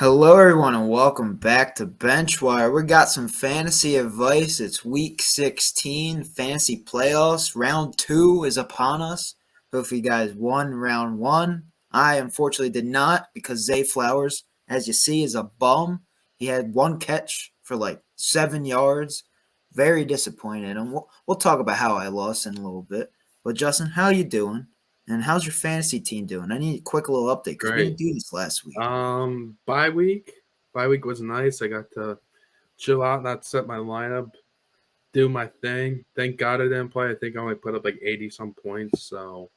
Hello, everyone, and welcome back to BenchWire. We got some fantasy advice. It's week 16, fantasy playoffs. Round 2 is upon us. Hope you guys won round 1. I unfortunately did not because Zay Flowers, as you see, is a bum. He had one catch for like 7 yards. Very disappointed. And we'll talk about how I lost in a little bit. But Justin, how you doing? And how's your fantasy team doing? I need a quick little update because we Great. didn't do this last week. Bye week. Bye week was nice. I got to chill out, not set my lineup, do my thing. Thank God I didn't play. I think I only put up like 80 some points, so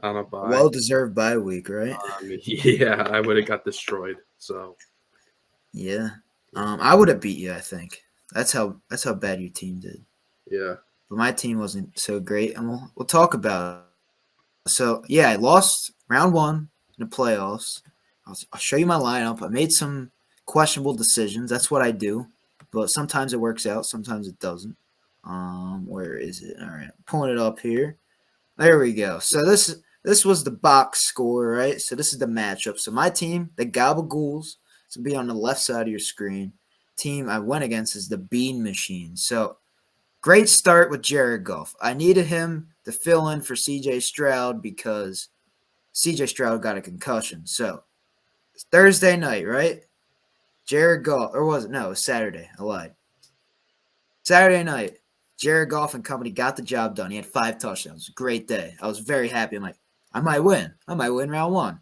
on a bye. Well-deserved bye week, right? Yeah, I would have got destroyed. So Yeah. I would have beat you, I think. That's how bad your team did. yeah. But my team wasn't so great, and we'll talk about it. So yeah, I lost round 1 in the playoffs. I'll show you my lineup. I made some questionable decisions. That's what I do, but sometimes it works out, sometimes it doesn't. Where is it? All right, pulling it up here. There we go. So this was the box score, right? So this is the matchup. So my team, the Gabagools, to be on the left side of your screen. Team I went against is the Bean Machine. So great start with Jared Goff. I needed him to fill in for CJ Stroud because CJ Stroud got a concussion. So it's Thursday night, right? Jared Goff, or was it? No, it was Saturday. I lied. Saturday night, Jared Goff and company got the job done. He had 5 touchdowns. Great day. I was very happy. I'm like, I might win. I might win round 1.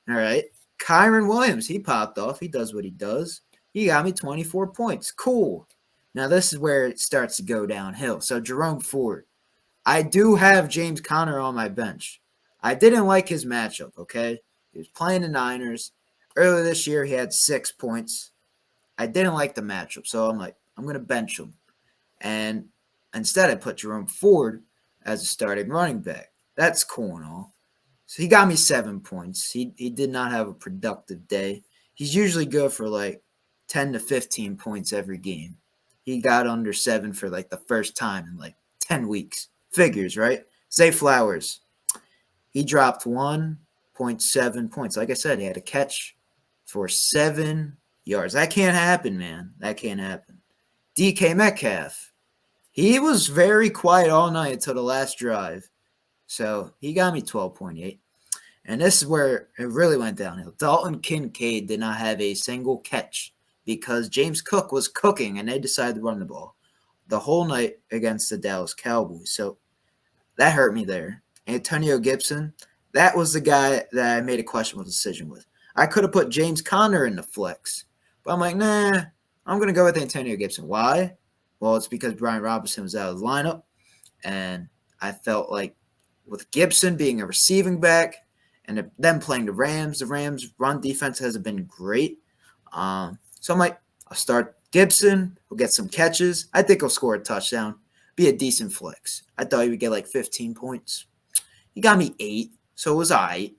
All right. Kyron Williams, he popped off. He does what he does. He got me 24 points. Cool. Now, this is where it starts to go downhill. So, Jerome Ford. I do have James Conner on my bench. I didn't like his matchup, okay? He was playing the Niners. Earlier this year, he had 6 points. I didn't like the matchup, so I'm like, I'm going to bench him. And instead, I put Jerome Ford as a starting running back. That's cool and all. So he got me 7 points. He did not have a productive day. He's usually good for like 10 to 15 points every game. He got under 7 for like the first time in like 10 weeks. Figures, right? Zay Flowers. He dropped 1.7 points. Like I said, he had a catch for 7 yards. That can't happen, man. That can't happen. DK Metcalf. He was very quiet all night until the last drive. So he got me 12.8. And this is where it really went downhill. Dalton Kincaid did not have a single catch because James Cook was cooking and they decided to run the ball the whole night against the Dallas Cowboys. So that hurt me there. Antonio Gibson, that was the guy that I made a questionable decision with. I could have put James Conner in the flex, but I'm like, nah, I'm going to go with Antonio Gibson. Why? Well, it's because Brian Robinson was out of the lineup, and I felt like with Gibson being a receiving back and them playing the Rams run defense hasn't been great. So I'm like, I'll start Gibson. We'll get some catches. I think he'll score a touchdown. Be a decent flex. I thought he would get like 15 points. He got me 8, so it was all right.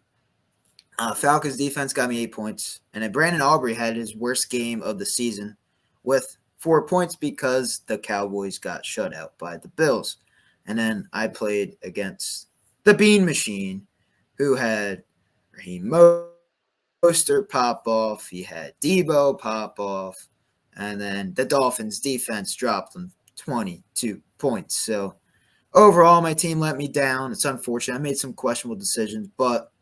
Falcons defense got me 8 points. And then Brandon Aubrey had his worst game of the season with 4 points because the Cowboys got shut out by the Bills. And then I played against the Bean Machine, who had Raheem Mostert pop off. He had Debo pop off. And then the Dolphins defense dropped them 22 points. So overall, my team let me down. It's unfortunate. I made some questionable decisions, but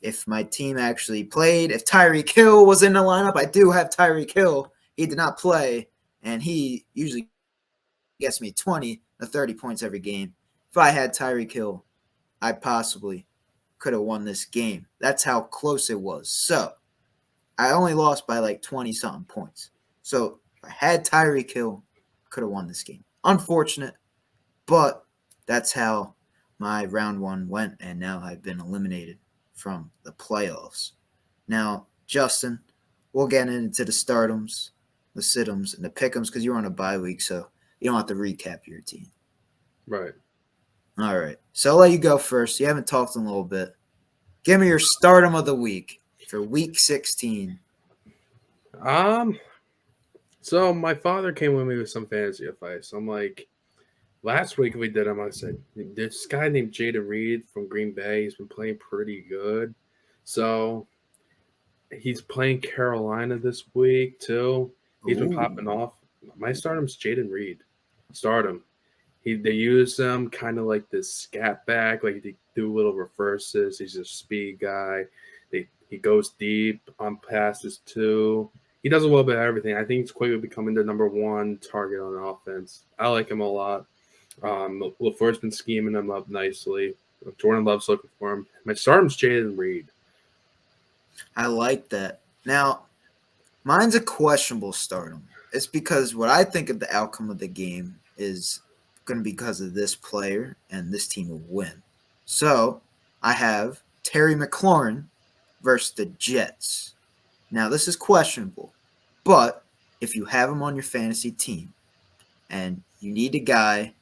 if my team actually played, if Tyreek Hill was in the lineup, I do have Tyreek Hill. He did not play, and he usually gets me 20 to 30 points every game. If I had Tyreek Hill, I possibly could have won this game. That's how close it was. So I only lost by like 20-something points. So if I had Tyreek Hill, I could have won this game. Unfortunate, but that's how my round 1 went, and now I've been eliminated from the playoffs. Now, Justin, we'll get into the stardoms, the situms, and the pickums because you're on a bye week, so you don't have to recap your team. Right. All right. So I'll let you go first. You haven't talked in a little bit. Give me your stardom of the week for week 16. So my father came with me with some fantasy advice. I'm like, last week we did him. I said, this guy named Jada Reed from Green Bay, he's been playing pretty good. So He's playing Carolina this week too. He's been Ooh. popping off. My stardom's Jaden Reed. Start him. They use him kind of like this scat back, like they do little reverses. He's a speed guy. He goes deep on passes too. He does a little bit of everything. I think he's quickly becoming the number one target on offense. I like him a lot. LaFleur's been scheming him up nicely. Jordan Love's looking for him. My stardom's Jaden Reed. I like that. Now, mine's a questionable stardom. It's because what I think of the outcome of the game is going to be because of this player and this team will win. So I have Terry McLaurin versus the Jets. Now, this is questionable, but if you have him on your fantasy team and you need a guy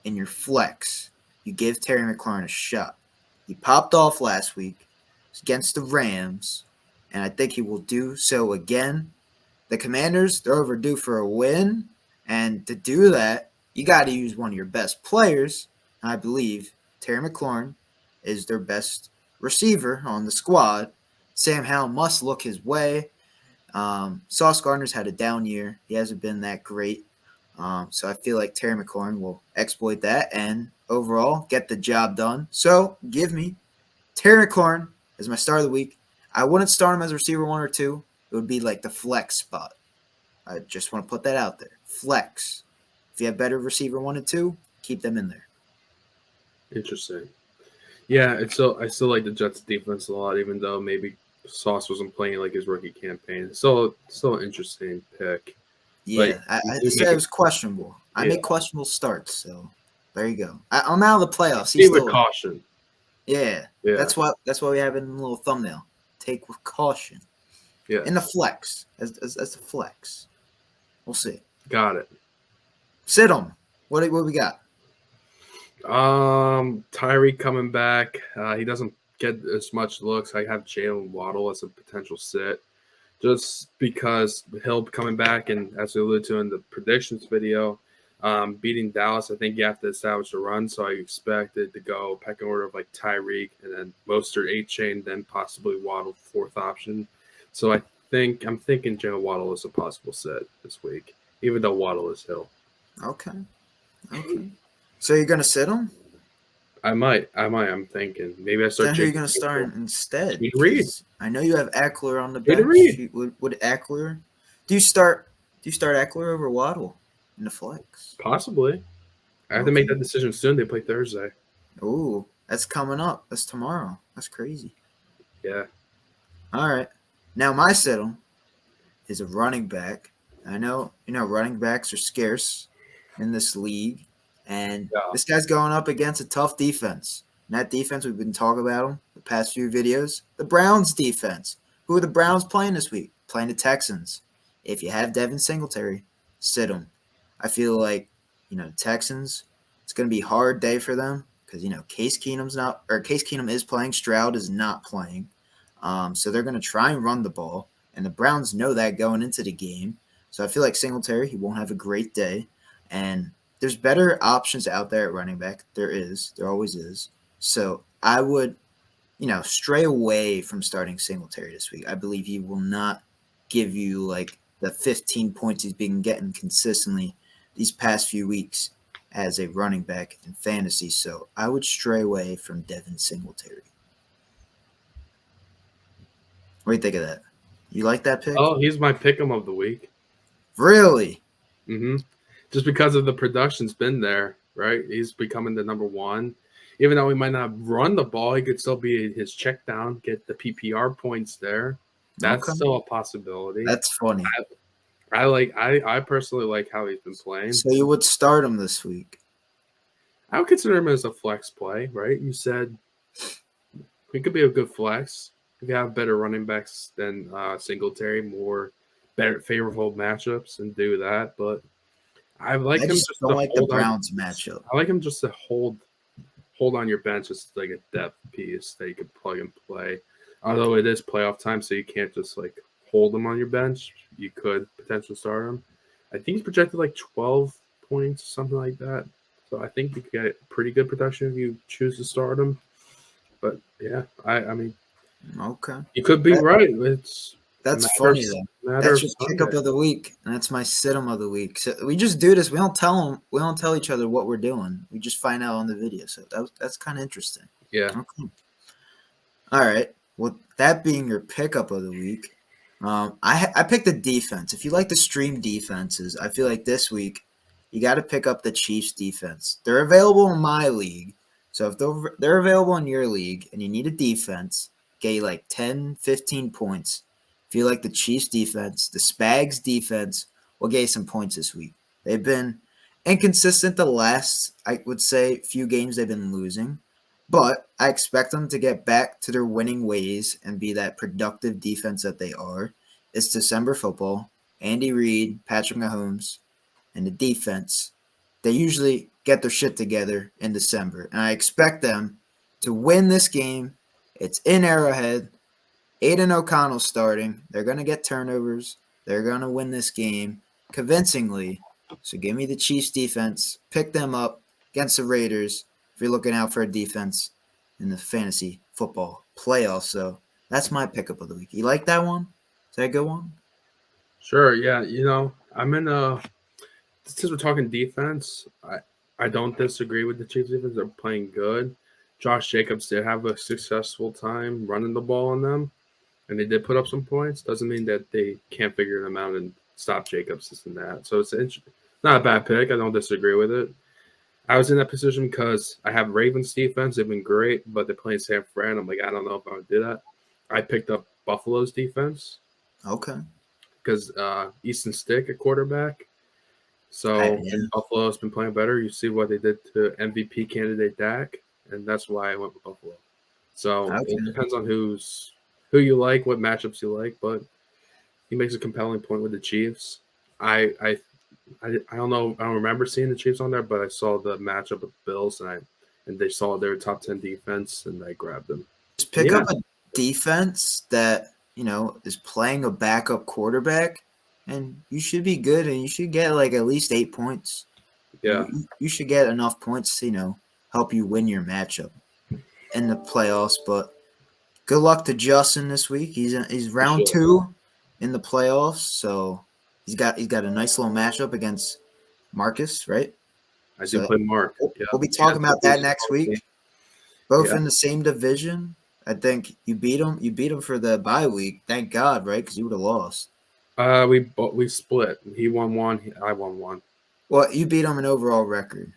in your flex, you give Terry McLaurin a shot. He popped off last week against the Rams, and I think he will do so again. The Commanders, they're overdue for a win, and to do that, you got to use one of your best players. I believe Terry McLaurin is their best receiver on the squad. Sam Howell must look his way. Sauce Gardner's had a down year. He hasn't been that great. So I feel like Terry McLaurin will exploit that and overall get the job done. So give me Terry McLaurin as my start of the week. I wouldn't start him as receiver 1 or 2. It would be like the flex spot. I just want to put that out there. Flex. If you have better receiver 1 and 2, keep them in there. Interesting. Yeah, I still like the Jets defense a lot, even though maybe Sauce wasn't playing like his rookie campaign. So still an interesting pick. Yeah, I said it was questionable. I make questionable starts, so there you go. I'm out of the playoffs. He's with caution. Yeah, that's why we have it in a little thumbnail. Take with caution. Yeah, in the flex as the flex. We'll see. Got it. Sit him. What we got? Tyreek coming back. He doesn't get as much looks. I have Jalen Waddle as a potential sit, just because Hill coming back, and as we alluded to in the predictions video, beating Dallas, I think you have to establish a run. So I expect it to go pecking order of like Tyreek and then Mostert 8-chain, then possibly Waddle 4th option. So I'm thinking Jalen Waddle is a possible set this week, even though Waddle is Hill. Okay. So you're gonna sit him? I might. I'm thinking maybe I start. Then who are you gonna start instead? Reed. I know you have Eckler on the bench. Would Eckler? Do you start Eckler over Waddle in the flex? Possibly. I have to make that decision soon. They play Thursday. Ooh, that's coming up. That's tomorrow. That's crazy. Yeah. All right. Now my settle is a running back. I know running backs are scarce in this league, and this guy's going up against a tough defense. And that defense, we've been talking about them the past few videos. The Browns defense. Who are the Browns playing this week? Playing the Texans. If you have Devin Singletary, sit him. I feel like Texans. It's going to be a hard day for them because Case Keenum is playing. Stroud is not playing. So they're going to try and run the ball, and the Browns know that going into the game. So I feel like Singletary, he won't have a great day. And there's better options out there at running back. There always is. So I would, stray away from starting Singletary this week. I believe he will not give you like the 15 points he's been getting consistently these past few weeks as a running back in fantasy. So I would stray away from Devin Singletary. What do you think of that? You like that pick? Oh, he's my pick'em of the week. Really? Mm-hmm. Just because of the production's been there, right? He's becoming the number one. Even though he might not run the ball, he could still be his check down, get the PPR points there. That's still a possibility. That's funny. I personally like how he's been playing. So you would start him this week? I would consider him as a flex play, right? You said he could be a good flex. You have better running backs than Singletary, better favorable matchups, and do that. But I like him just to don't like the Browns matchup. I like him just to hold on your bench as like a depth piece that you can plug and play. Although it is playoff time, so you can't just like hold him on your bench. You could potentially start him. I think he's projected like 12 points, something like that. So I think you could get pretty good production if you choose to start him. But yeah, I mean, Okay. You could be That, right. It's a that's matter of, funny though. matter That's of your pickup Sunday. of the week, and that's my sit-em of the week. So we just do this. We don't tell them. We don't tell each other what we're doing. We just find out on the video. So that's kind of interesting. Yeah. Okay. All right. Well, that being your pickup of the week, I picked the defense. If you like to stream defenses, I feel like this week you got to pick up the Chiefs defense. They're available in my league. So if they're available in your league and you need a defense, get you like 10, 15 points. If you like the Chiefs defense, the Spags defense will get you some points this week. They've been inconsistent the last, I would say, few games they've been losing. But I expect them to get back to their winning ways and be that productive defense that they are. It's December football. Andy Reid, Patrick Mahomes, and the defense. They usually get their shit together in December. And I expect them to win this game. It's in Arrowhead. Aiden O'Connell's starting. They're going to get turnovers. They're going to win this game convincingly. So give me the Chiefs defense. Pick them up against the Raiders if you're looking out for a defense in the fantasy football playoffs. So that's my pickup of the week. You like that one? Is that a good one? Sure. Yeah. I'm in a. Since we're talking defense, I don't disagree with the Chiefs defense. They're playing good. Josh Jacobs did have a successful time running the ball on them, and they did put up some points. Doesn't mean that they can't figure them out and stop Jacobs, this and that. So it's not a bad pick. I don't disagree with it. I was in that position because I have Ravens defense. They've been great, but they're playing San Fran. I'm like, I don't know if I would do that. I picked up Buffalo's defense Okay. because Easton Stick at quarterback. So Yeah. and Buffalo's been playing better. You see what they did to MVP candidate Dak, and that's why I went with Buffalo. So Okay. it depends on who you like, what matchups you like, but he makes a compelling point with the Chiefs. I don't know. I don't remember seeing the Chiefs on there, but I saw the matchup with Bills, and they saw their top 10 defense, and I grabbed them. Just pick up a defense that, is playing a backup quarterback, and you should be good, and you should get like at least 8 points. Yeah. You should get enough points to, help you win your matchup in the playoffs. But good luck to Justin this week. He's round 2 in the playoffs, so he's got a nice little matchup against Marcus, right? I do play Mark. We'll be talking about that next week. Both in the same division. I think you beat him. You beat him for the bye week. Thank God, right? Because you would have lost. We split. He won one. I won one. Well, you beat him in overall record.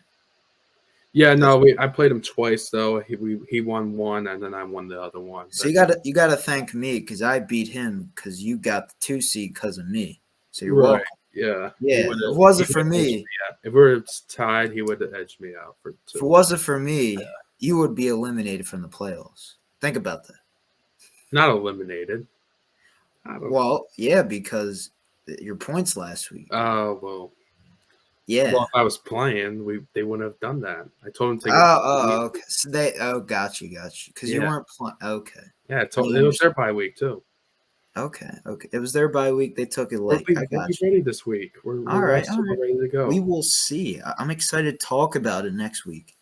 Yeah, no, I played him twice though. He won one, and then I won the other one. So you gotta thank me because I beat him because you got the 2 seed because of me. So you're welcome. Yeah. Yeah. If it wasn't for me, if we were tied, he would have edged me out for 2. If it wasn't for me, you would be eliminated from the playoffs. Think about that. Not eliminated. Well, yeah, because your points last week. Oh, well. Yeah. Well, if I was playing, they wouldn't have done that. I told them to take okay. So got you. Because you weren't playing. Okay. Yeah, it was their bye week too. Okay. It was their bye week. They took it late. We'll be ready this week. We're all right. ready to go. We will see. I'm excited to talk about it next week.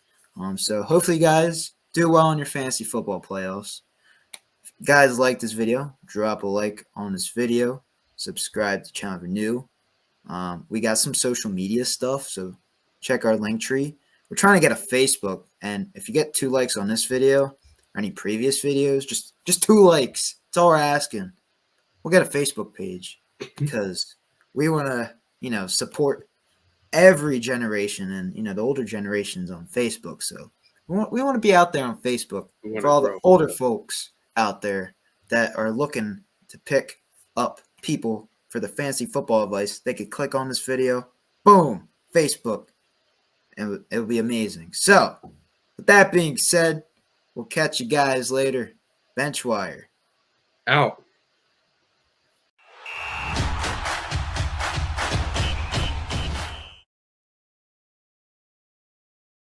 So hopefully you guys do well in your fantasy football playoffs. If you guys like this video, drop a like on this video. Subscribe to the channel if you're new. We got some social media stuff, so check our link tree. We're trying to get a Facebook, and if you get 2 likes on this video or any previous videos, just 2 likes. That's all we're asking. We'll get a Facebook page because we want to, support every generation and, the older generations on Facebook. So we want to be out there on Facebook for all the older folks out there that are looking to pick up people for the fantasy football advice. They could click on this video, boom, Facebook, and it'll be amazing. So with that being said, we'll catch you guys later. BenchWire out.